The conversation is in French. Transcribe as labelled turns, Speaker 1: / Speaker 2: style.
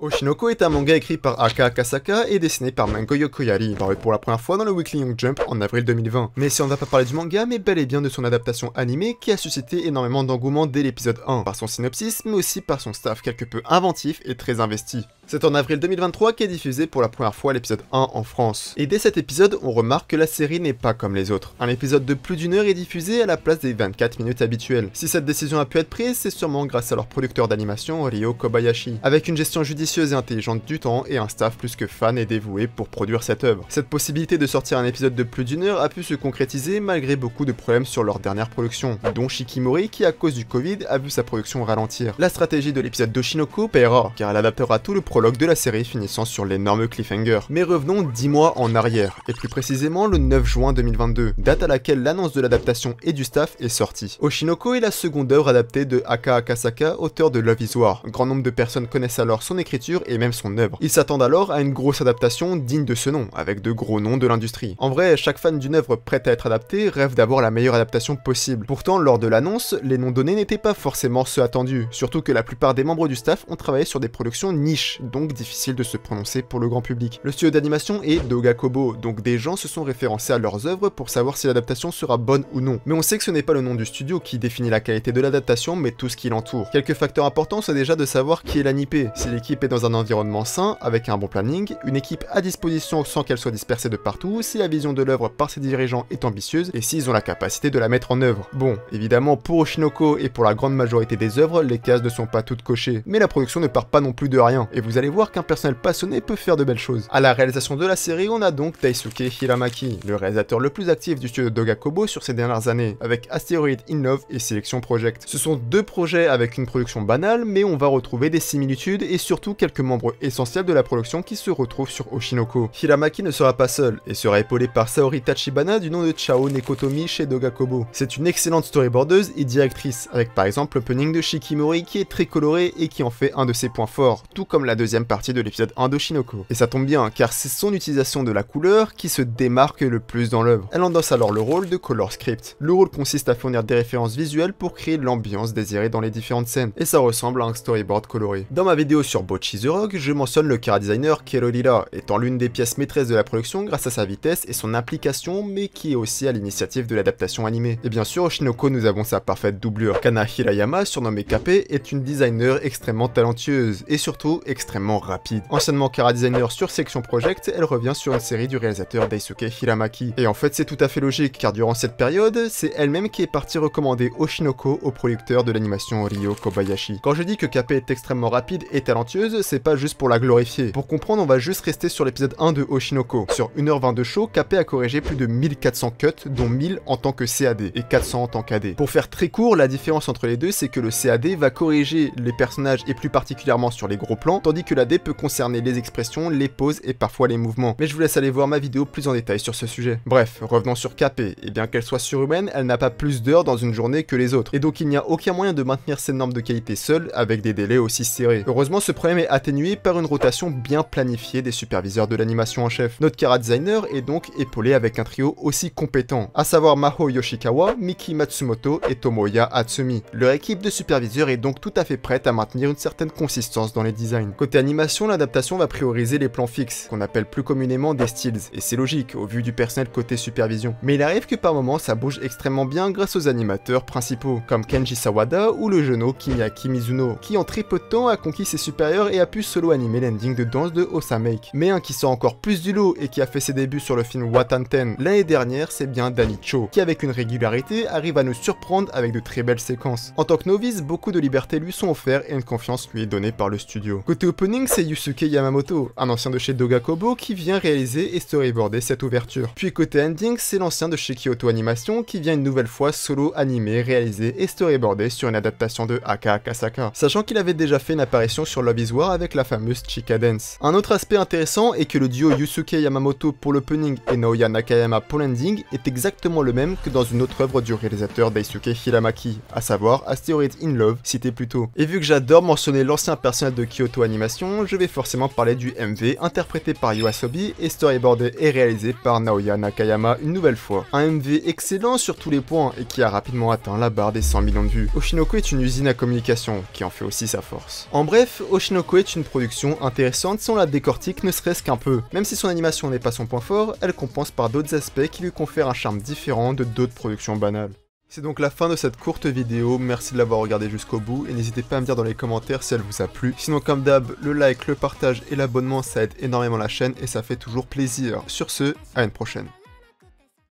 Speaker 1: Oshinoko est un manga écrit par Aka Akasaka et dessiné par Mango Yokoyari, paru pour la première fois dans le Weekly Young Jump en avril 2020. Mais si on ne va pas parler du manga, mais bel et bien de son adaptation animée qui a suscité énormément d'engouement dès l'épisode 1, par son synopsis, mais aussi par son staff quelque peu inventif et très investi. C'est en avril 2023 qu'est diffusé pour la première fois l'épisode 1 en France. Et dès cet épisode, on remarque que la série n'est pas comme les autres. Un épisode de plus d'une heure est diffusé à la place des 24 minutes habituelles. Si cette décision a pu être prise, c'est sûrement grâce à leur producteur d'animation, Ryo Kobayashi, avec une gestion judicieuse et intelligente du temps et un staff plus que fan et dévoué pour produire cette œuvre. Cette possibilité de sortir un épisode de plus d'une heure a pu se concrétiser malgré beaucoup de problèmes sur leur dernière production, dont Shikimori qui à cause du Covid a vu sa production ralentir. La stratégie de l'épisode d'Oshinoko paiera, car elle adaptera tout le prologue de la série finissant sur l'énorme cliffhanger. Mais revenons 10 mois en arrière, et plus précisément le 9 juin 2022, date à laquelle l'annonce de l'adaptation et du staff est sortie. Oshinoko est la seconde œuvre adaptée de Aka Akasaka, auteur de Love is War. Grand nombre de personnes connaissent alors son écriture et même son œuvre. Ils s'attendent alors à une grosse adaptation digne de ce nom, avec de gros noms de l'industrie. En vrai, chaque fan d'une œuvre prête à être adaptée rêve d'avoir la meilleure adaptation possible. Pourtant, lors de l'annonce, les noms donnés n'étaient pas forcément ceux attendus, surtout que la plupart des membres du staff ont travaillé sur des productions niches, donc difficile de se prononcer pour le grand public. Le studio d'animation est Doga Kobo, donc des gens se sont référencés à leurs œuvres pour savoir si l'adaptation sera bonne ou non. Mais on sait que ce n'est pas le nom du studio qui définit la qualité de l'adaptation, mais tout ce qui l'entoure. Quelques facteurs importants, c'est déjà de savoir qui est l'anipé, si l'équipe est dans un environnement sain, avec un bon planning, une équipe à disposition sans qu'elle soit dispersée de partout, si la vision de l'œuvre par ses dirigeants est ambitieuse, et s'ils ont la capacité de la mettre en œuvre. Bon, évidemment, pour Oshinoko et pour la grande majorité des œuvres, les cases ne sont pas toutes cochées, mais la production ne part pas non plus de rien, et vous allez voir qu'un personnel passionné peut faire de belles choses. À la réalisation de la série, on a donc Daisuke Hiramaki, le réalisateur le plus actif du studio Doga Kobo sur ces dernières années, avec Asteroid in Love et Selection Project. Ce sont deux projets avec une production banale, mais on va retrouver des similitudes et surtout quelques membres essentiels de la production qui se retrouvent sur Oshinoko. Hiramaki ne sera pas seul, et sera épaulé par Saori Tachibana du nom de Chao Nekotomi chez Doga Kobo. C'est une excellente storyboardeuse et directrice, avec par exemple l'opening de Shikimori qui est très coloré et qui en fait un de ses points forts, tout comme la deuxième partie de l'épisode 1 d'Oshinoko. Et ça tombe bien, car c'est son utilisation de la couleur qui se démarque le plus dans l'œuvre. Elle endosse alors le rôle de color script. Le rôle consiste à fournir des références visuelles pour créer l'ambiance désirée dans les différentes scènes, et ça ressemble à un storyboard coloré. Dans ma vidéo sur Bocchi the Rock, je mentionne le chara-designer Kerolira, étant l'une des pièces maîtresses de la production grâce à sa vitesse et son implication, mais qui est aussi à l'initiative de l'adaptation animée. Et bien sûr, Oshinoko, nous avons sa parfaite doublure. Kana Hirayama, surnommée Kape, est une designer extrêmement talentueuse, et surtout extrêmement rapide. Anciennement chara-designer sur Section Project, elle revient sur une série du réalisateur Daisuke Hiramaki. Et en fait, c'est tout à fait logique, car durant cette période, c'est elle-même qui est partie recommander Oshinoko au producteur de l'animation Ryo Kobayashi. Quand je dis que Kape est extrêmement rapide et talentueuse, c'est pas juste pour la glorifier. Pour comprendre, on va juste rester sur l'épisode 1 de Oshinoko. Sur 1h20 de show, Kape a corrigé plus de 1400 cuts, dont 1000 en tant que CAD et 400 en tant qu'AD. Pour faire très court, la différence entre les deux, c'est que le CAD va corriger les personnages et plus particulièrement sur les gros plans, tandis que l'AD peut concerner les expressions, les poses et parfois les mouvements. Mais je vous laisse aller voir ma vidéo plus en détail sur ce sujet. Bref, revenons sur Kape, et bien qu'elle soit surhumaine, elle n'a pas plus d'heures dans une journée que les autres, et donc il n'y a aucun moyen de maintenir ces normes de qualité seule avec des délais aussi serrés. Heureusement, ce problème est atténué par une rotation bien planifiée des superviseurs de l'animation en chef. Notre chara-designer est donc épaulé avec un trio aussi compétent, à savoir Maho Yoshikawa, Miki Matsumoto et Tomoya Hatsumi. Leur équipe de superviseurs est donc tout à fait prête à maintenir une certaine consistance dans les designs. Côté animation, l'adaptation va prioriser les plans fixes, qu'on appelle plus communément des stills, et c'est logique au vu du personnel côté supervision. Mais il arrive que par moments ça bouge extrêmement bien grâce aux animateurs principaux, comme Kenji Sawada ou le jeuno Kimiaki Mizuno, qui en très peu de temps a conquis ses supérieurs et a pu solo animer l'ending de danse de Osamake. Mais un qui sort encore plus du lot et qui a fait ses débuts sur le film Watanten l'année dernière, c'est bien Danny Cho, qui avec une régularité arrive à nous surprendre avec de très belles séquences. En tant que novice, beaucoup de libertés lui sont offertes et une confiance lui est donnée par le studio. Côté opening, c'est Yusuke Yamamoto, un ancien de chez Doga Kobo qui vient réaliser et storyboarder cette ouverture. Puis côté ending, c'est l'ancien de chez Kyoto Animation qui vient une nouvelle fois solo animer, réaliser et storyboarder sur une adaptation de Aka Akasaka, sachant qu'il avait déjà fait une apparition sur Love is War avec la fameuse Chika Dance. Un autre aspect intéressant est que le duo Yusuke Yamamoto pour l'opening et Naoya Nakayama pour l'ending est exactement le même que dans une autre œuvre du réalisateur Daisuke Hiramaki, à savoir Asteroid in Love, cité plus tôt. Et vu que j'adore mentionner l'ancien personnel de Kyoto Animation, d'animation, je vais forcément parler du MV, interprété par Yoasobi et storyboardé et réalisé par Naoya Nakayama une nouvelle fois. Un MV excellent sur tous les points et qui a rapidement atteint la barre des 100 millions de vues. Oshinoko est une usine à communication, qui en fait aussi sa force. En bref, Oshinoko est une production intéressante si on la décortique ne serait-ce qu'un peu. Même si son animation n'est pas son point fort, elle compense par d'autres aspects qui lui confèrent un charme différent de d'autres productions banales. C'est donc la fin de cette courte vidéo, merci de l'avoir regardé jusqu'au bout et n'hésitez pas à me dire dans les commentaires si elle vous a plu. Sinon comme d'hab, le like, le partage et l'abonnement ça aide énormément la chaîne et ça fait toujours plaisir. Sur ce, à une prochaine.